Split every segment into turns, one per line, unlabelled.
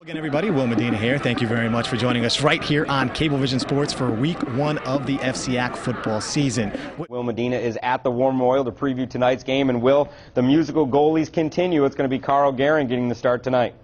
Again, everybody, Will Medina here. Thank you very much for joining us right here on Cablevision Sports for Week 1 of the FCAC football season.
Will Medina is at the War Memorial to preview tonight's game, and Will, the musical goalies continue. It's going to be Carl Guerin getting the start tonight.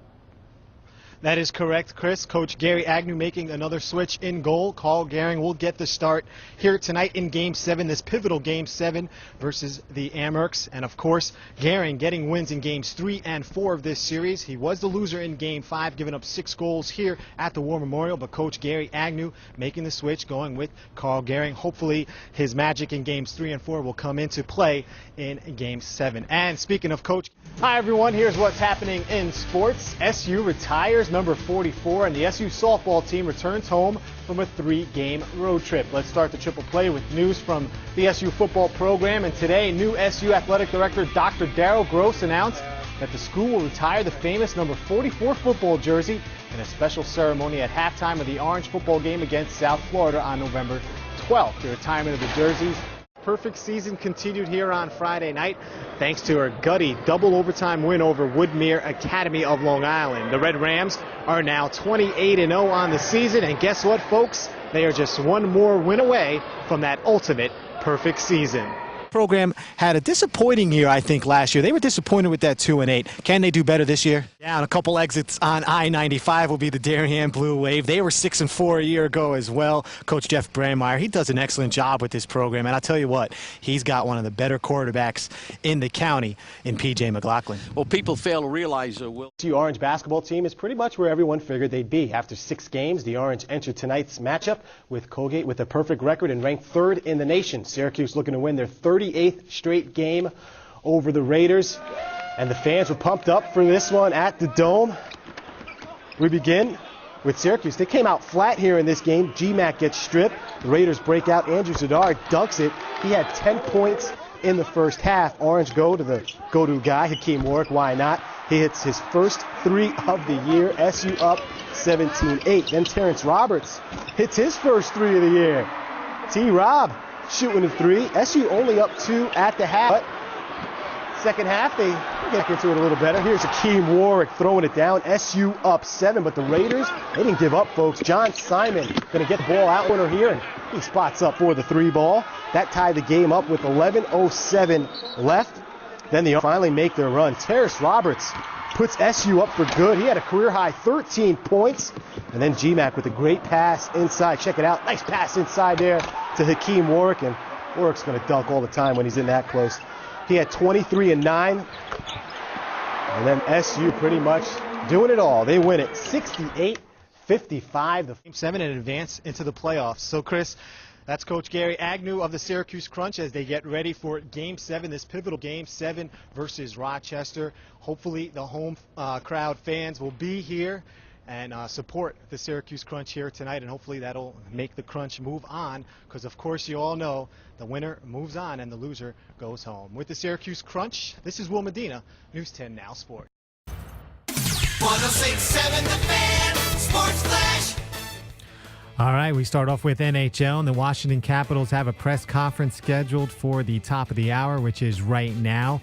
That is correct, Chris. Coach Gary Agnew making another switch in goal. Carl Guerin will get the start here tonight in Game 7, this pivotal Game 7 versus the Amherst. And, of course, Guerin getting wins in Games 3 and 4 of this series. He was the loser in Game 5, giving up 6 goals here at the War Memorial. But Coach Gary Agnew making the switch, going with Carl Guerin. Hopefully his magic in Games 3 and 4 will come into play in Game 7. And speaking of Coach, hi, everyone. Here's what's happening in sports. SU retires number 44, and the SU softball team returns home from a 3-game road trip. Let's start the triple play with news from the SU football program. And today, new SU athletic director Dr. Darryl Gross announced that the school will retire the famous number 44 football jersey in a special ceremony at halftime of the Orange football game against South Florida on November 12th. The retirement of the jerseys. Perfect season continued here on Friday night thanks to her gutty double overtime win over Woodmere Academy of Long Island. The Red Rams are now 28-0 on the season, and guess what, folks? They are just one more win away from that ultimate perfect season.
Program had a disappointing year, I think, last year. They were disappointed with that 2-8. Can they do better this year? Yeah, and a couple exits on I-95 will be the Darien Blue Wave. They were 6-4 a year ago as well. Coach Jeff Brandmeier, he does an excellent job with this program, and I'll tell you what, he's got one of the better quarterbacks in the county in P.J. McLaughlin.
Well, people fail to realize, Will.
The Orange basketball team is pretty much where everyone figured they'd be. After 6 games, the Orange entered tonight's matchup with Colgate with a perfect record and ranked 3rd in the nation. Syracuse looking to win their 38th straight game over the Raiders, and the fans were pumped up for this one at the Dome. We begin with Syracuse. They came out flat here in this game. GMAC gets stripped. The Raiders break out. Andrew Zadar dunks it. He had 10 points in the first half. Orange go to the go-to guy, Hakeem Warwick. Why not? He hits his first 3 of the year. SU up 17-8. Then Terrence Roberts hits his first 3 of the year. T-Rob shooting a 3. SU only up 2 at the half. But second half, they get into it a little better. Here's Hakeem Warwick throwing it down. SU up 7, but the Raiders, they didn't give up, folks. John Simon going to get the ball out winner here, and he spots up for the 3 ball. That tied the game up with 11:07 left. Then they finally make their run. Terrace Roberts puts SU up for good. He had a career-high 13 points. And then GMAC with a great pass inside. Check it out. Nice pass inside there to Hakeem Warwick. And Warwick's going to dunk all the time when he's in that close. He had 23 and 9. And then SU pretty much doing it all. They win it 68-55.
Game 7 and advance into the playoffs. So, Chris, that's Coach Gary Agnew of the Syracuse Crunch as they get ready for Game 7, this pivotal Game 7 versus Rochester. Hopefully the home crowd fans will be here and support the Syracuse Crunch here tonight, and hopefully that'll make the Crunch move on because, of course, you all know the winner moves on and the loser goes home. With the Syracuse Crunch, this is Will Medina, News 10 Now Sport.
106.7 The Fan, Sports Flash.
All right, we start off with NHL, and the Washington Capitals have a press conference scheduled for the top of the hour, which is right now.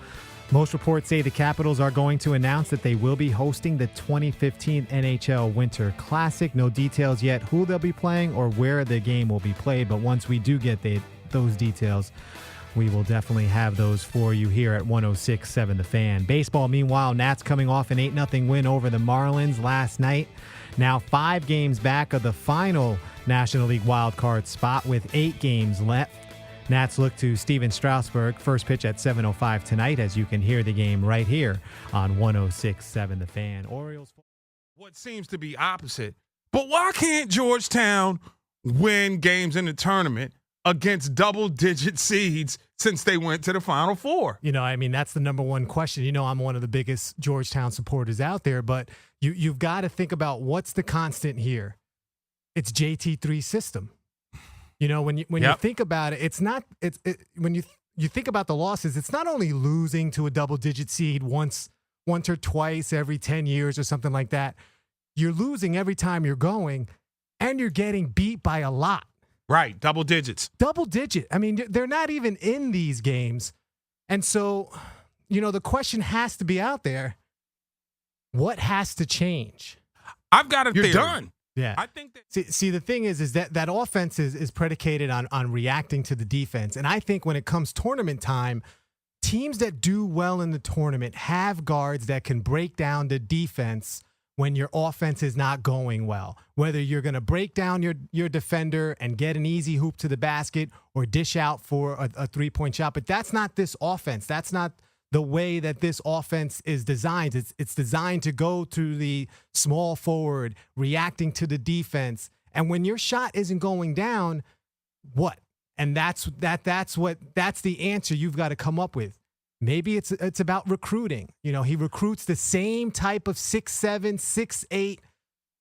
Most reports say the Capitals are going to announce that they will be hosting the 2015 NHL Winter Classic. No details yet who they'll be playing or where the game will be played, but once we do get those details, we will definitely have those for you here at 106.7 The Fan. Baseball, meanwhile, Nats coming off an 8-0 win over the Marlins last night. Now 5 games back of the final National League wildcard spot with 8 games left. Nats look to Steven Strasburg. First pitch at 7:05 tonight, as you can hear the game right here on 106.7 The Fan. Orioles.
What seems to be opposite. But why can't Georgetown win games in the tournament against double-digit seeds since they went to the Final Four?
You know, I mean, that's the number one question. You know, I'm one of the biggest Georgetown supporters out there, but you've got to think about what's the constant here. It's JT3's system. You know, when you think about it, it's not. When you think about the losses, it's not only losing to a double-digit seed once or twice every 10 years or something like that. You're losing every time you're going, and you're getting beat by a lot.
Right, double digits.
Double digit. I mean, they're not even in these games. And so, you know, the question has to be out there, what has to change?
I've got a
You're
theory.
done.
Yeah.
I think that
See, the thing is that offense is predicated on reacting to the defense. And I think when it comes tournament time, teams that do well in the tournament have guards that can break down the defense when your offense is not going well. Whether you're going to break down your defender and get an easy hoop to the basket or dish out for a three-point shot. But that's not this offense. That's not the way that this offense is designed. It's designed to go to the small forward, reacting to the defense. And when your shot isn't going down, what? And that's the answer you've got to come up with. Maybe it's about recruiting. You know, he recruits the same type of 6'7", 6'8"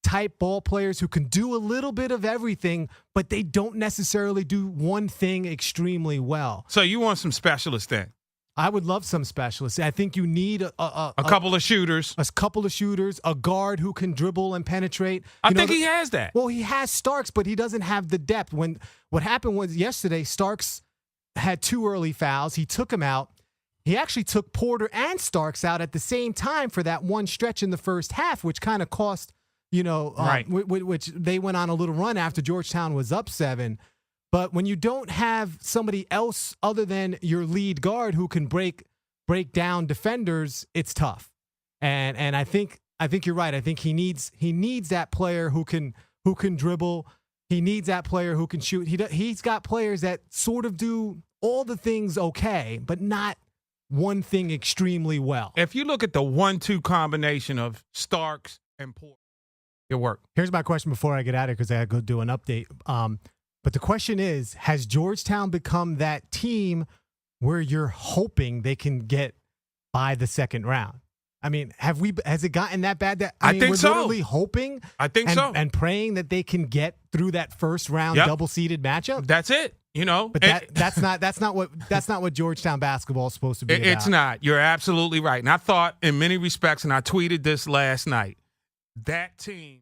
type ball players who can do a little bit of everything, but they don't necessarily do one thing extremely well.
so you want some specialists then?
I would love some specialists. I think you need a
couple of shooters.
a couple of shooters, a guard who can dribble and penetrate.
I think he has that.
Well, he has Starks, but he doesn't have the depth. What happened was yesterday, Starks had 2 early fouls. He took him out. He actually took Porter and Starks out at the same time for that one stretch in the first half, which kind of cost,
Right.
which they went on a little run after Georgetown was up 7. But when you don't have somebody else other than your lead guard who can break down defenders, it's tough. And I think you're right. I think he needs that player who can dribble. He needs that player who can shoot. He's got players that sort of do all the things okay, but not one thing extremely well.
If you look at the 1-2 combination of Starks and Porter, it worked.
Here's my question before I get out of here because I got to go do an update. But the question is, has Georgetown become that team where you're hoping they can get by the second round? I mean, has it gotten that bad that
I think
we're
so.
literally hoping
I think
and,
so.
and praying that they can get through that first round
Yep.
double-seeded matchup?
That's it.
But that's not what Georgetown basketball is supposed to be about.
It's not. You're absolutely right. And I thought in many respects, and I tweeted this last night, that team